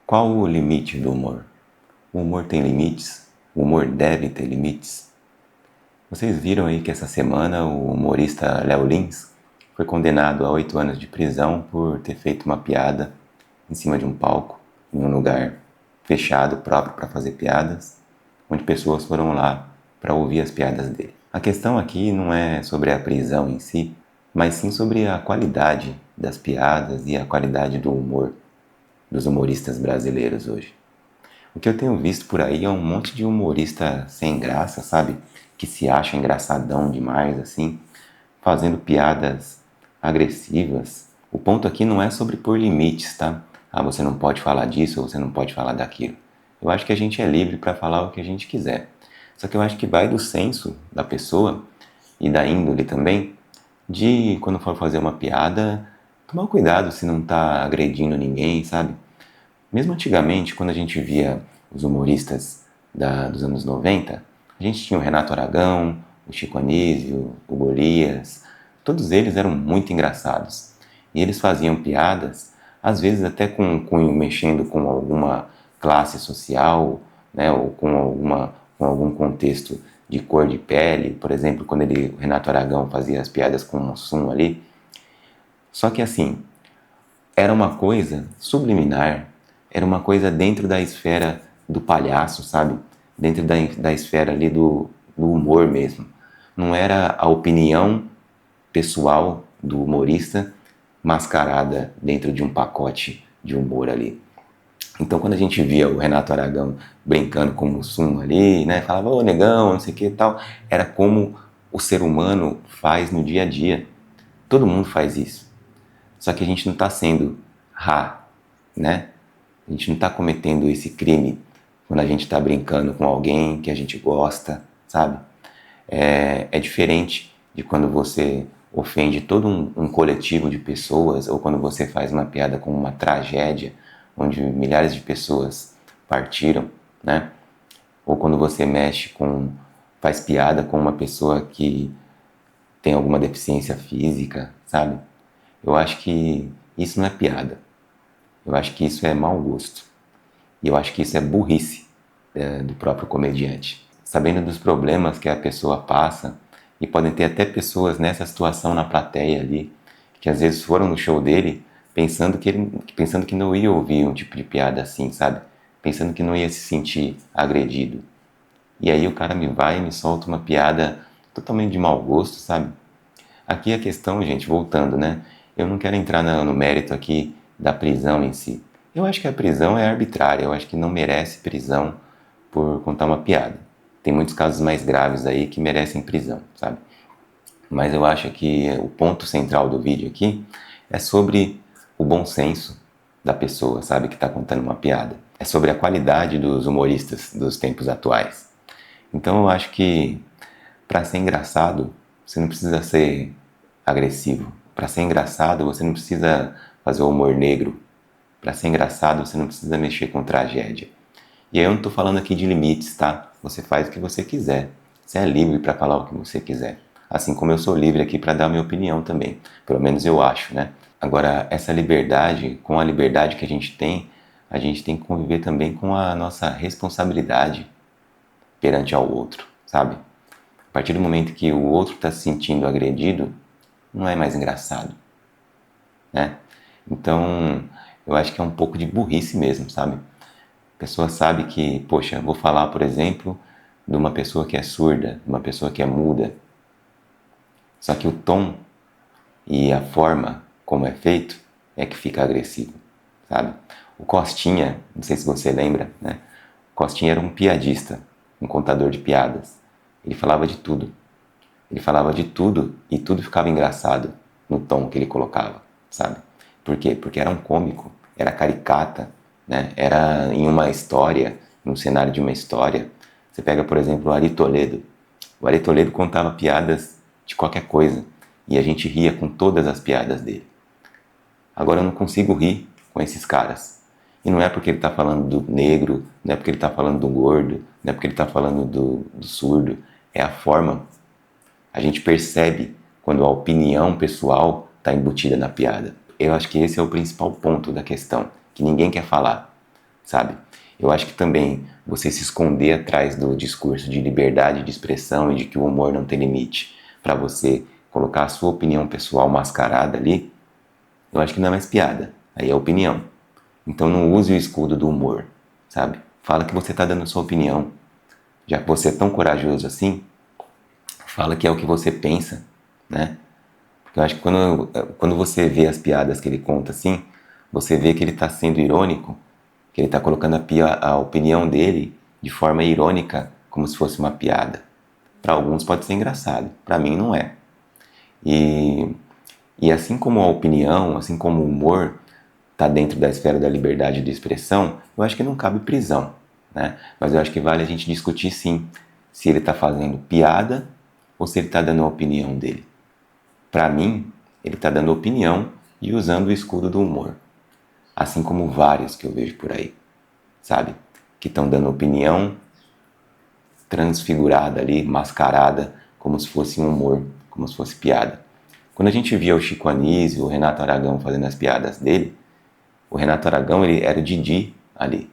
Qual o limite do humor? O humor tem limites? O humor deve ter limites? Vocês viram aí que essa semana o humorista Léo Lins foi condenado a 8 anos de prisão por ter feito uma piada em cima de um palco, em um lugar fechado próprio para fazer piadas, onde pessoas foram lá para ouvir as piadas dele. A questão aqui não é sobre a prisão em si, mas sim sobre a qualidade das piadas e a qualidade do humor dos humoristas brasileiros hoje. O que eu tenho visto por aí é um monte de humorista sem graça, sabe? Que se acha engraçadão demais, assim, fazendo piadas agressivas. O ponto aqui não é sobre pôr limites, tá? Ah, você não pode falar disso ou você não pode falar daquilo. Eu acho que a gente é livre para falar o que a gente quiser. Só que eu acho que vai do senso da pessoa e da índole também, de quando for fazer uma piada, tomar cuidado se não tá agredindo ninguém, sabe? Mesmo antigamente, quando a gente via os humoristas dos anos 90, a gente tinha o Renato Aragão, o Chico Anísio, o Golias, todos eles eram muito engraçados. E eles faziam piadas, às vezes até com um cunho mexendo com alguma classe social, né, ou com algum contexto de cor de pele. Por exemplo, quando o Renato Aragão fazia as piadas com o Mussum ali. Só que assim, era uma coisa subliminar, era uma coisa dentro da esfera do palhaço, sabe? Dentro da esfera ali do humor mesmo. Não era a opinião pessoal do humorista mascarada dentro de um pacote de humor ali. Então, quando a gente via o Renato Aragão brincando com o Mussum ali, né? Falava, ô negão, não sei o que e tal. Era como o ser humano faz no dia a dia. Todo mundo faz isso. Só que a gente não está sendo né? A gente não está cometendo esse crime quando a gente está brincando com alguém que a gente gosta, sabe? É diferente de quando você ofende todo um coletivo de pessoas ou quando você faz uma piada com uma tragédia onde milhares de pessoas partiram, né? Ou quando você faz piada com uma pessoa que tem alguma deficiência física, sabe? Eu acho que isso não é piada. Eu acho que isso é mau gosto. E eu acho que isso é burrice do próprio comediante. Sabendo dos problemas que a pessoa passa, e podem ter até pessoas nessa situação na plateia ali, que às vezes foram no show dele pensando que não ia ouvir um tipo de piada assim, sabe? Pensando que não ia se sentir agredido. E aí o cara vai e me solta uma piada totalmente de mau gosto, sabe? Aqui a questão, gente, voltando, né? Eu não quero entrar no mérito aqui da prisão em si. Eu acho que a prisão é arbitrária, eu acho que não merece prisão por contar uma piada. Tem muitos casos mais graves aí que merecem prisão, sabe? Mas eu acho que o ponto central do vídeo aqui é sobre o bom senso da pessoa, sabe, que está contando uma piada. É sobre a qualidade dos humoristas dos tempos atuais. Então eu acho que para ser engraçado, você não precisa ser agressivo. Para ser engraçado, você não precisa fazer o humor negro. Para ser engraçado, você não precisa mexer com tragédia. E aí eu não estou falando aqui de limites, tá? Você faz o que você quiser. Você é livre para falar o que você quiser. Assim como eu sou livre aqui para dar a minha opinião também. Pelo menos eu acho, né? Agora, essa liberdade, com a liberdade que a gente tem que conviver também com a nossa responsabilidade perante ao outro, sabe? A partir do momento que o outro está se sentindo agredido, não é mais engraçado, né? Então, eu acho que é um pouco de burrice mesmo, sabe? A pessoa sabe que, poxa, vou falar, por exemplo, de uma pessoa que é surda, de uma pessoa que é muda. Só que o tom e a forma como é feito é que fica agressivo, sabe? O Costinha, não sei se você lembra, né? O Costinha era um piadista, um contador de piadas. Ele falava de tudo. Ele falava de tudo e tudo ficava engraçado no tom que ele colocava, sabe? Por quê? Porque era um cômico, era caricata, né? Era em uma história, num cenário de uma história. Você pega, por exemplo, o Ari Toledo. O Ari Toledo contava piadas de qualquer coisa e a gente ria com todas as piadas dele. Agora eu não consigo rir com esses caras. E não é porque ele está falando do negro, não é porque ele está falando do gordo, não é porque ele está falando do surdo. É a forma. A gente percebe quando a opinião pessoal está embutida na piada. Eu acho que esse é o principal ponto da questão, que ninguém quer falar. sabe? Eu acho que também você se esconder atrás do discurso de liberdade de expressão e de que o humor não tem limite, para você colocar a sua opinião pessoal mascarada ali, eu acho que não é mais piada, aí é opinião. Então não use o escudo do humor, sabe? Fala que você está dando a sua opinião. Já que você é tão corajoso assim, fala que é o que você pensa, né? Porque eu acho que quando você vê as piadas que ele conta assim, você vê que ele está sendo irônico, que ele está colocando a opinião dele de forma irônica, como se fosse uma piada. Para alguns pode ser engraçado, para mim não é. E, e assim como a opinião, assim como o humor está dentro da esfera da liberdade de expressão, eu acho que não cabe prisão, né? Mas eu acho que vale a gente discutir sim, se ele está fazendo piada ou se ele está dando a opinião dele. Para mim, ele está dando opinião e usando o escudo do humor. Assim como vários que eu vejo por aí, sabe? Que estão dando opinião transfigurada ali, mascarada, como se fosse um humor, como se fosse piada. Quando a gente via o Chico Anísio, o Renato Aragão fazendo as piadas dele, o Renato Aragão ele era o Didi ali.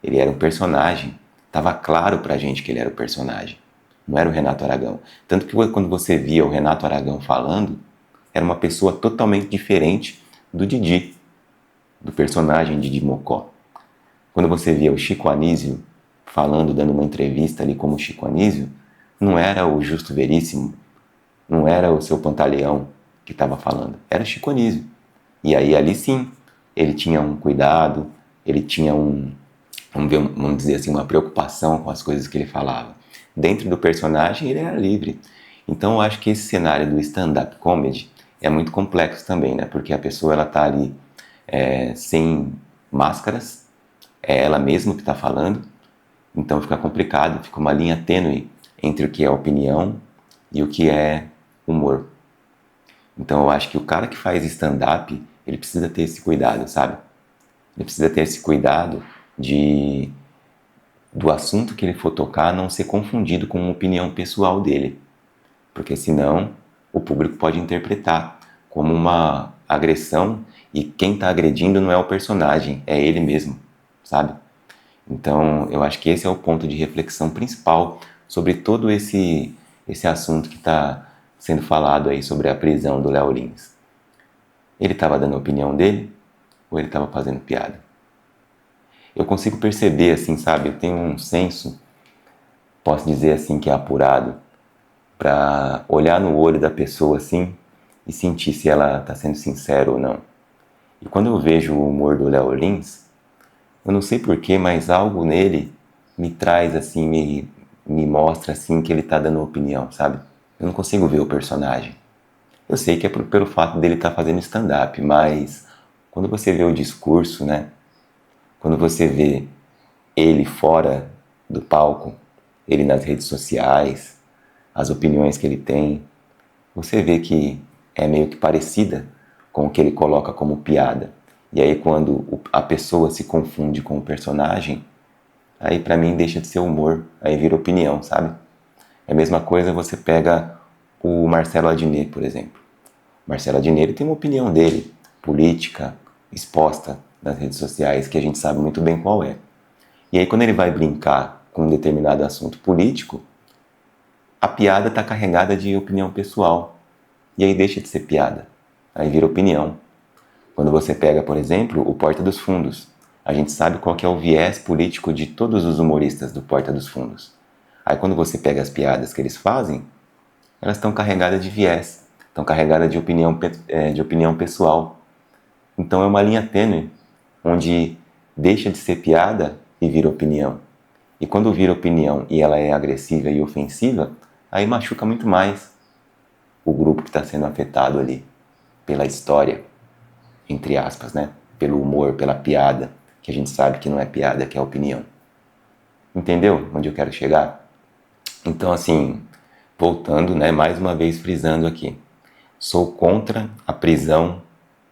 Ele era um personagem. Tava claro pra gente que ele era o personagem. Não era o Renato Aragão. Tanto que quando você via o Renato Aragão falando, era uma pessoa totalmente diferente do Didi, do personagem Didi Mocó. Quando você via o Chico Anísio falando, dando uma entrevista ali como Chico Anísio, não era o Justo Veríssimo, não era o seu Pantaleão que estava falando, era Chico Anísio. E aí ali sim, ele tinha um cuidado, ele tinha vamos dizer assim, uma preocupação com as coisas que ele falava. Dentro do personagem ele era livre. Então eu acho que esse cenário do stand-up comedy é muito complexo também, né? Porque a pessoa ela tá ali sem máscaras, é ela mesma que está falando, então fica complicado, fica uma linha tênue entre o que é opinião e o que é humor. Então eu acho que o cara que faz stand-up, ele precisa ter esse cuidado, sabe? Ele precisa ter esse cuidado de do assunto que ele for tocar não ser confundido com uma opinião pessoal dele, porque senão o público pode interpretar como uma agressão e quem está agredindo não é o personagem, é ele mesmo, sabe? Então eu acho que esse é o ponto de reflexão principal sobre todo esse assunto que está sendo falado aí sobre a prisão do Léo Lins. Ele estava dando a opinião dele ou ele estava fazendo piada? Eu consigo perceber, assim, sabe? Eu tenho um senso, posso dizer assim, que é apurado, para olhar no olho da pessoa assim e sentir se ela está sendo sincera ou não. E quando eu vejo o humor do Léo Lins, eu não sei porquê, mas algo nele me traz assim, me mostra assim que ele está dando opinião, sabe? Eu não consigo ver o personagem. Eu sei que é pelo fato dele estar fazendo stand-up, mas quando você vê o discurso, né? Quando você vê ele fora do palco, ele nas redes sociais, as opiniões que ele tem, você vê que é meio que parecida com o que ele coloca como piada. E aí quando a pessoa se confunde com o personagem, aí pra mim deixa de ser humor, aí vira opinião, sabe? É a mesma coisa você pega o Marcelo Adnet, por exemplo. O Marcelo Adnet ele tem uma opinião dele, política, exposta nas redes sociais, que a gente sabe muito bem qual é. E aí quando ele vai brincar com um determinado assunto político, a piada está carregada de opinião pessoal. E aí deixa de ser piada. Aí vira opinião. Quando você pega, por exemplo, o Porta dos Fundos, a gente sabe qual que é o viés político de todos os humoristas do Porta dos Fundos. Aí quando você pega as piadas que eles fazem, elas estão carregadas de viés, estão carregadas de opinião pessoal. Então é uma linha tênue, onde deixa de ser piada e vira opinião. E quando vira opinião e ela é agressiva e ofensiva, aí machuca muito mais o grupo que está sendo afetado ali pela história, entre aspas, né? Pelo humor, pela piada, que a gente sabe que não é piada, que é opinião. Entendeu onde eu quero chegar? Então, assim, voltando, né? Mais uma vez frisando aqui. Sou contra a prisão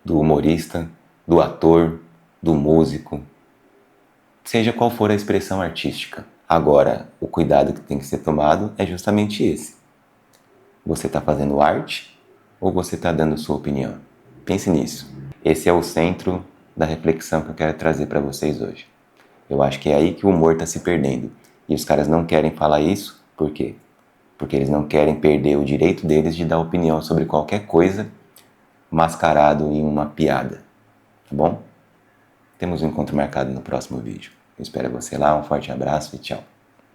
do humorista, do ator, do músico, seja qual for a expressão artística. Agora, o cuidado que tem que ser tomado é justamente esse. Você está fazendo arte ou você está dando sua opinião? Pense nisso. Esse é o centro da reflexão que eu quero trazer para vocês hoje. Eu acho que é aí que o humor está se perdendo. E os caras não querem falar isso, por quê? Porque eles não querem perder o direito deles de dar opinião sobre qualquer coisa mascarado em uma piada. Tá bom? Temos um encontro marcado no próximo vídeo. Eu espero você lá, um forte abraço e tchau.